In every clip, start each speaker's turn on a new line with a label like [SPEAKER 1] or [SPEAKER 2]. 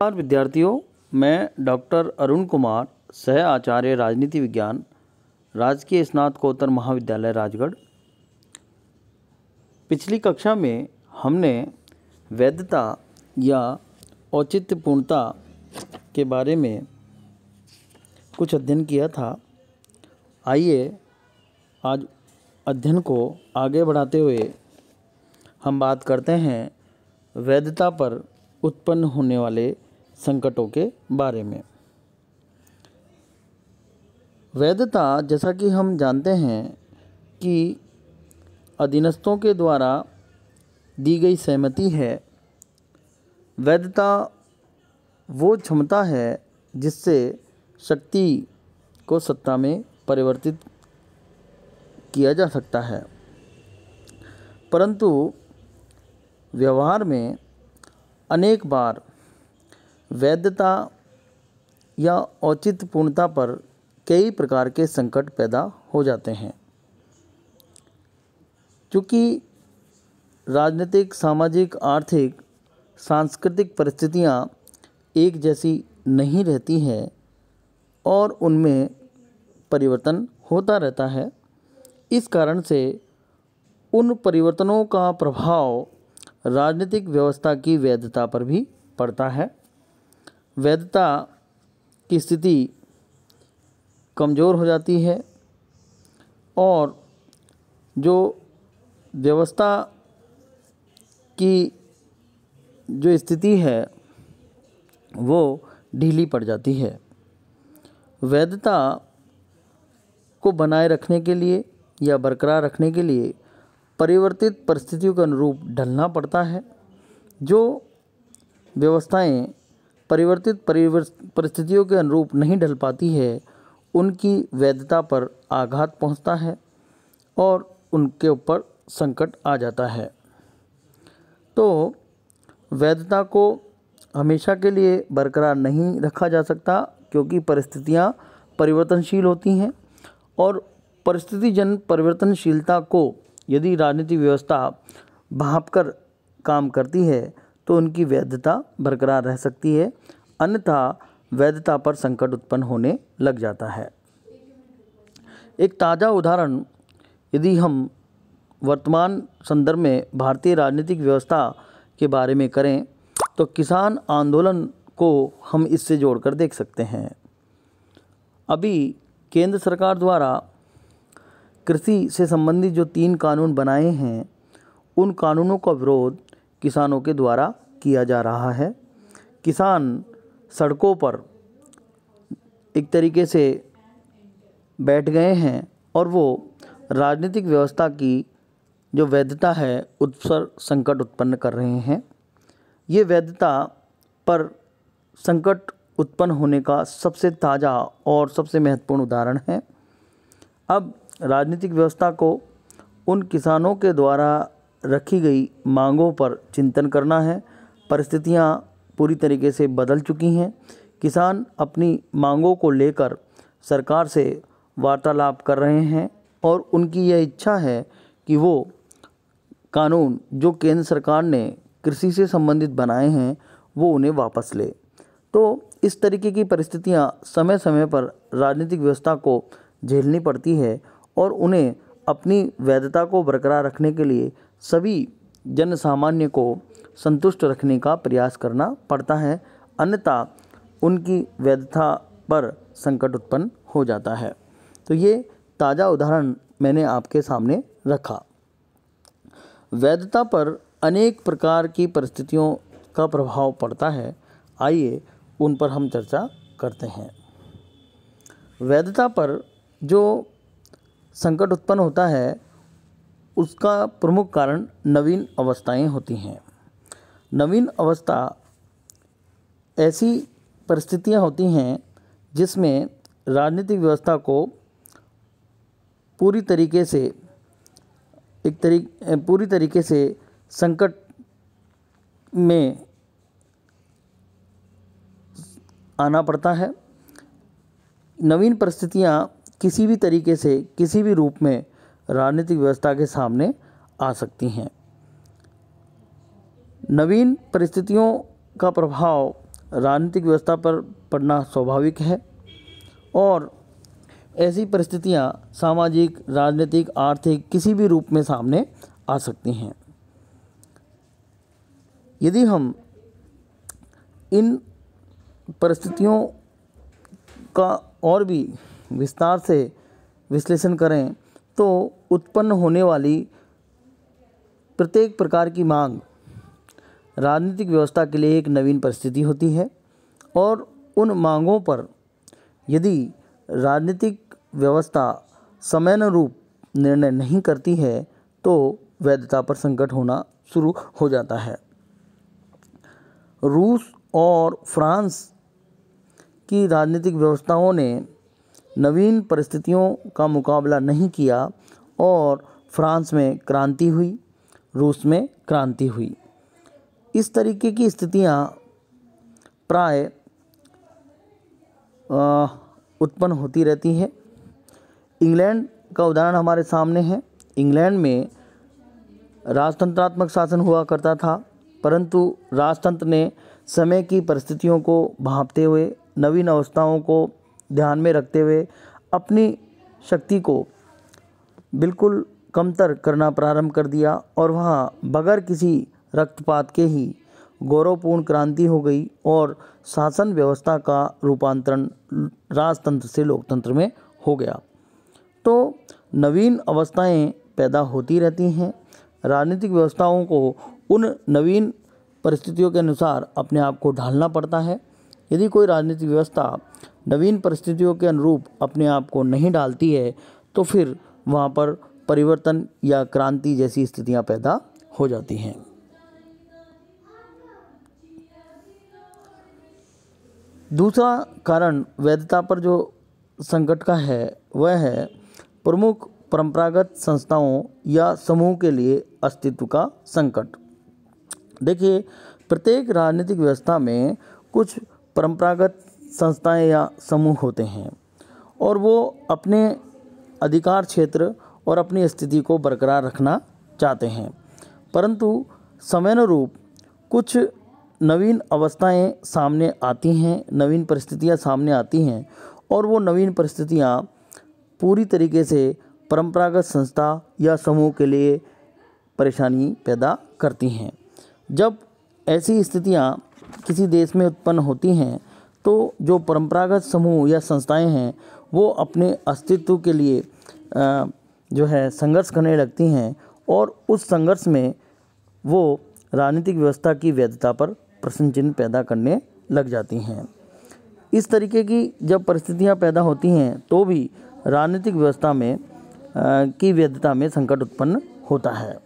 [SPEAKER 1] नमस्कार विद्यार्थियों, मैं डॉक्टर अरुण कुमार, सह आचार्य राजनीति विज्ञान, राजकीय स्नातकोत्तर महाविद्यालय राजगढ़। पिछली कक्षा में हमने वैधता या औचित्यपूर्णता के बारे में कुछ अध्ययन किया था। आइए आज अध्ययन को आगे बढ़ाते हुए हम बात करते हैं वैधता पर उत्पन्न होने वाले संकटों के बारे में। वैधता, जैसा कि हम जानते हैं कि अधीनस्थों के द्वारा दी गई सहमति है। वैधता वो क्षमता है जिससे शक्ति को सत्ता में परिवर्तित किया जा सकता है, परंतु व्यवहार में अनेक बार वैधता या औचित्यपूर्णता पर कई प्रकार के संकट पैदा हो जाते हैं। क्योंकि राजनीतिक, सामाजिक, आर्थिक, सांस्कृतिक परिस्थितियां एक जैसी नहीं रहती हैं और उनमें परिवर्तन होता रहता है। इस कारण से उन परिवर्तनों का प्रभाव राजनीतिक व्यवस्था की वैधता पर भी पड़ता है। वैधता की स्थिति कमज़ोर हो जाती है और जो व्यवस्था की जो स्थिति है वो ढीली पड़ जाती है। वैधता को बनाए रखने के लिए या बरकरार रखने के लिए परिवर्तित परिस्थितियों के अनुरूप ढलना पड़ता है। जो व्यवस्थाएं परिवर्तित परिस्थितियों के अनुरूप नहीं ढल पाती है, उनकी वैधता पर आघात पहुंचता है और उनके ऊपर संकट आ जाता है। तो वैधता को हमेशा के लिए बरकरार नहीं रखा जा सकता, क्योंकि परिस्थितियां परिवर्तनशील होती हैं और परिस्थितिजन्य परिवर्तनशीलता को यदि राजनीतिक व्यवस्था भांपकर काम करती है तो उनकी वैधता बरकरार रह सकती है, अन्यथा वैधता पर संकट उत्पन्न होने लग जाता है। एक ताज़ा उदाहरण यदि हम वर्तमान संदर्भ में भारतीय राजनीतिक व्यवस्था के बारे में करें तो किसान आंदोलन को हम इससे जोड़कर देख सकते हैं। अभी केंद्र सरकार द्वारा कृषि से संबंधित जो 3 कानून बनाए हैं, उन कानूनों का विरोध किसानों के द्वारा किया जा रहा है। किसान सड़कों पर एक तरीके से बैठ गए हैं और वो राजनीतिक व्यवस्था की जो वैधता है उस पर संकट उत्पन्न कर रहे हैं। ये वैधता पर संकट उत्पन्न होने का सबसे ताज़ा और सबसे महत्वपूर्ण उदाहरण है। अब राजनीतिक व्यवस्था को उन किसानों के द्वारा रखी गई मांगों पर चिंतन करना है। परिस्थितियां पूरी तरीके से बदल चुकी हैं। किसान अपनी मांगों को लेकर सरकार से वार्तालाप कर रहे हैं और उनकी यह इच्छा है कि वो कानून जो केंद्र सरकार ने कृषि से संबंधित बनाए हैं वो उन्हें वापस ले। तो इस तरीके की परिस्थितियां समय समय पर राजनीतिक व्यवस्था को झेलनी पड़ती है और उन्हें अपनी वैधता को बरकरार रखने के लिए सभी जन सामान्य को संतुष्ट रखने का प्रयास करना पड़ता है, अन्यथा उनकी वैधता पर संकट उत्पन्न हो जाता है। तो ये ताज़ा उदाहरण मैंने आपके सामने रखा। वैधता पर अनेक प्रकार की परिस्थितियों का प्रभाव पड़ता है। आइए उन पर हम चर्चा करते हैं। वैधता पर जो संकट उत्पन्न होता है उसका प्रमुख कारण नवीन अवस्थाएं होती हैं। नवीन अवस्था ऐसी परिस्थितियां होती हैं जिसमें राजनीतिक व्यवस्था को पूरी तरीके से संकट में आना पड़ता है। नवीन परिस्थितियां किसी भी तरीके से, किसी भी रूप में राजनीतिक व्यवस्था के सामने आ सकती हैं। नवीन परिस्थितियों का प्रभाव राजनीतिक व्यवस्था पर पड़ना स्वाभाविक है और ऐसी परिस्थितियां सामाजिक, राजनीतिक, आर्थिक किसी भी रूप में सामने आ सकती हैं। यदि हम इन परिस्थितियों का और भी विस्तार से विश्लेषण करें तो उत्पन्न होने वाली प्रत्येक प्रकार की मांग राजनीतिक व्यवस्था के लिए एक नवीन परिस्थिति होती है और उन मांगों पर यदि राजनीतिक व्यवस्था समयानुरूप निर्णय नहीं करती है तो वैधता पर संकट होना शुरू हो जाता है। रूस और फ्रांस की राजनीतिक व्यवस्थाओं ने नवीन परिस्थितियों का मुकाबला नहीं किया और फ्रांस में क्रांति हुई, रूस में क्रांति हुई। इस तरीके की स्थितियां प्राय उत्पन्न होती रहती है। इंग्लैंड का उदाहरण हमारे सामने है। इंग्लैंड में राजतंत्रात्मक शासन हुआ करता था, परंतु राजतंत्र ने समय की परिस्थितियों को भांपते हुए, नवीन अवस्थाओं को ध्यान में रखते हुए अपनी शक्ति को बिल्कुल कमतर करना प्रारंभ कर दिया और वहाँ बगैर किसी रक्तपात के ही गौरवपूर्ण क्रांति हो गई और शासन व्यवस्था का रूपांतरण राजतंत्र से लोकतंत्र में हो गया। तो नवीन अवस्थाएं पैदा होती रहती हैं। राजनीतिक व्यवस्थाओं को उन नवीन परिस्थितियों के अनुसार अपने आप को ढालना पड़ता है। यदि कोई राजनीतिक व्यवस्था नवीन परिस्थितियों के अनुरूप अपने आप को नहीं ढालती है तो फिर वहाँ पर परिवर्तन या क्रांति जैसी स्थितियाँ पैदा हो जाती हैं। दूसरा कारण वैधता पर जो संकट का है वह है प्रमुख परंपरागत संस्थाओं या समूह के लिए अस्तित्व का संकट। देखिए, प्रत्येक राजनीतिक व्यवस्था में कुछ परंपरागत संस्थाएं या समूह होते हैं और वो अपने अधिकार क्षेत्र और अपनी स्थिति को बरकरार रखना चाहते हैं, परंतु समयानुरूप कुछ नवीन अवस्थाएं सामने आती हैं, नवीन परिस्थितियां सामने आती हैं और वो नवीन परिस्थितियां पूरी तरीके से परंपरागत संस्था या समूह के लिए परेशानी पैदा करती हैं। जब ऐसी स्थितियां किसी देश में उत्पन्न होती हैं तो जो परंपरागत समूह या संस्थाएं हैं वो अपने अस्तित्व के लिए जो है संघर्ष करने लगती हैं और उस संघर्ष में वो राजनीतिक व्यवस्था की वैधता पर प्रश्न चिन्ह पैदा करने लग जाती हैं। इस तरीके की जब परिस्थितियां पैदा होती हैं तो भी राजनीतिक व्यवस्था में की वैधता में संकट उत्पन्न होता है,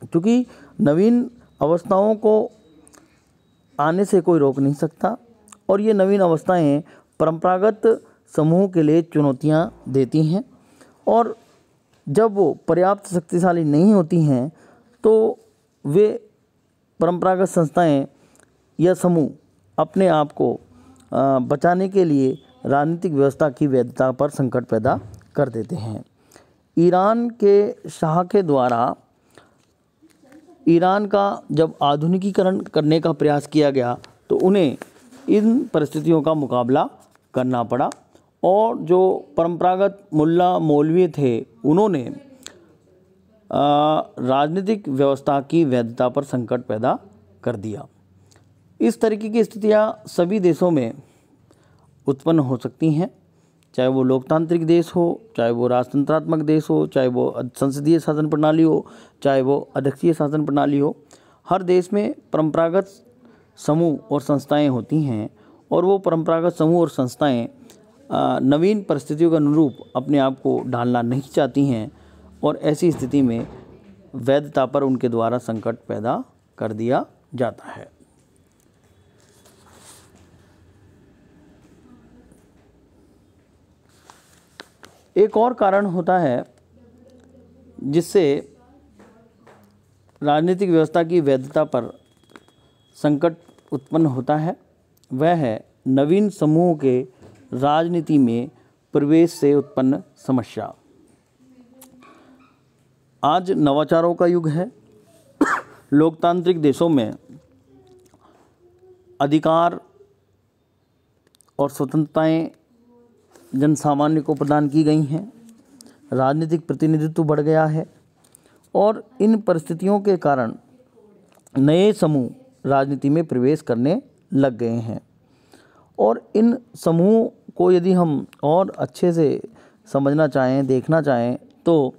[SPEAKER 1] क्योंकि नवीन अवस्थाओं को आने से कोई रोक नहीं सकता और ये नवीन अवस्थाएं परंपरागत समूह के लिए चुनौतियां देती हैं और जब वो पर्याप्त शक्तिशाली नहीं होती हैं तो वे परंपरागत संस्थाएं या समूह अपने आप को बचाने के लिए राजनीतिक व्यवस्था की वैधता पर संकट पैदा कर देते हैं। ईरान के शाह के द्वारा ईरान का जब आधुनिकीकरण करने का प्रयास किया गया तो उन्हें इन परिस्थितियों का मुकाबला करना पड़ा और जो परंपरागत मुल्ला मौलवी थे उन्होंने राजनीतिक व्यवस्था की वैधता पर संकट पैदा कर दिया। इस तरीके की स्थितियां सभी देशों में उत्पन्न हो सकती हैं, चाहे वो लोकतांत्रिक देश हो, चाहे वो राजतंत्रात्मक देश हो, चाहे वो संसदीय शासन प्रणाली हो, चाहे वो अध्यक्षीय शासन प्रणाली हो। हर देश में परंपरागत समूह और संस्थाएं होती हैं और वो परंपरागत समूह और संस्थाएं नवीन परिस्थितियों के अनुरूप अपने आप को ढालना नहीं चाहती हैं और ऐसी स्थिति में वैधता पर उनके द्वारा संकट पैदा कर दिया जाता है। एक और कारण होता है जिससे राजनीतिक व्यवस्था की वैधता पर संकट उत्पन्न होता है, वह है नवीन समूह के राजनीति में प्रवेश से उत्पन्न समस्या। आज नवाचारों का युग है। लोकतांत्रिक देशों में अधिकार और स्वतंत्रताएं जन सामान्य को प्रदान की गई हैं, राजनीतिक प्रतिनिधित्व बढ़ गया है और इन परिस्थितियों के कारण नए समूह राजनीति में प्रवेश करने लग गए हैं। और इन समूह को यदि हम और अच्छे से समझना चाहें, देखना चाहें, तो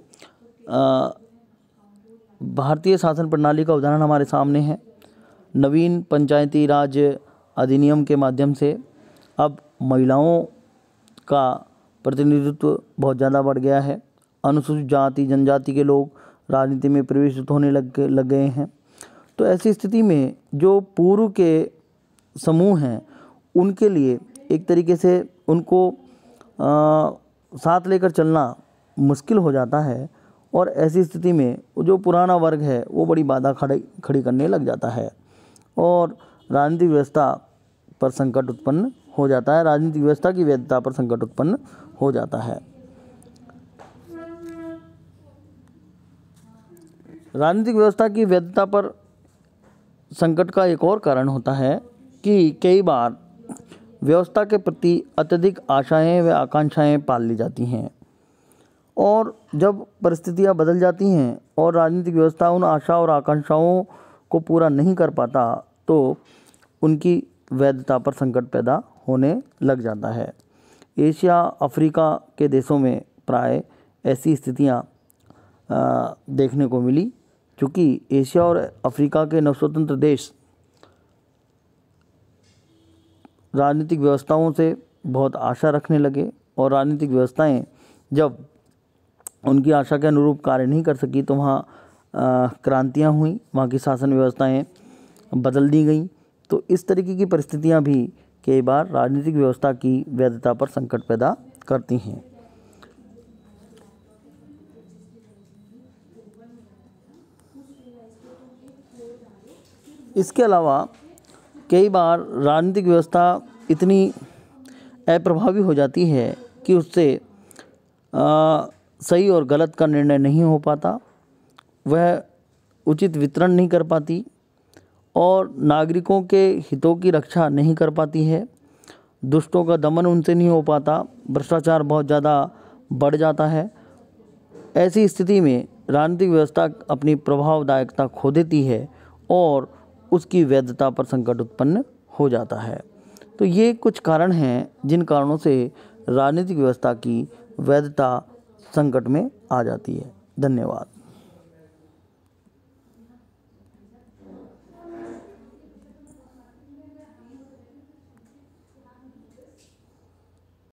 [SPEAKER 1] भारतीय शासन प्रणाली का उदाहरण हमारे सामने है। नवीन पंचायती राज अधिनियम के माध्यम से अब महिलाओं का प्रतिनिधित्व बहुत ज़्यादा बढ़ गया है। अनुसूचित जाति जनजाति के लोग राजनीति में प्रवेशित होने लग गए हैं। तो ऐसी स्थिति में जो पूर्व के समूह हैं उनके लिए एक तरीके से उनको साथ लेकर चलना मुश्किल हो जाता है और ऐसी स्थिति में जो पुराना वर्ग है वो बड़ी बाधा खड़ी करने लग जाता है और राजनीतिक व्यवस्था पर संकट उत्पन्न हो जाता है, राजनीतिक व्यवस्था की वैधता पर संकट उत्पन्न हो जाता है। राजनीतिक व्यवस्था की वैधता पर संकट का एक और कारण होता है कि कई बार व्यवस्था के प्रति अत्यधिक आशाएं व आकांक्षाएं पाल ली जाती हैं और जब परिस्थितियां बदल जाती हैं और राजनीतिक व्यवस्था उन आशा और आकांक्षाओं को पूरा नहीं कर पाता तो उनकी वैधता पर संकट पैदा होने लग जाता है। एशिया अफ्रीका के देशों में प्राय ऐसी स्थितियां देखने को मिली, क्योंकि एशिया और अफ्रीका के नवस्वतंत्र देश राजनीतिक व्यवस्थाओं से बहुत आशा रखने लगे और राजनीतिक व्यवस्थाएं जब उनकी आशा के अनुरूप कार्य नहीं कर सकी तो वहाँ क्रांतियाँ हुई, वहाँ की शासन व्यवस्थाएं बदल दी गई। तो इस तरीके की परिस्थितियां भी कई बार राजनीतिक व्यवस्था की वैधता पर संकट पैदा करती हैं। इसके अलावा कई बार राजनीतिक व्यवस्था इतनी अप्रभावी हो जाती है कि उससे सही और गलत का निर्णय नहीं हो पाता, वह उचित वितरण नहीं कर पाती और नागरिकों के हितों की रक्षा नहीं कर पाती है, दुष्टों का दमन उनसे नहीं हो पाता, भ्रष्टाचार बहुत ज़्यादा बढ़ जाता है। ऐसी स्थिति में राजनीतिक व्यवस्था अपनी प्रभावदायकता खो देती है और उसकी वैधता पर संकट उत्पन्न हो जाता है। तो ये कुछ कारण हैं जिन कारणों से राजनीतिक व्यवस्था की वैधता संकट में आ जाती है। धन्यवाद।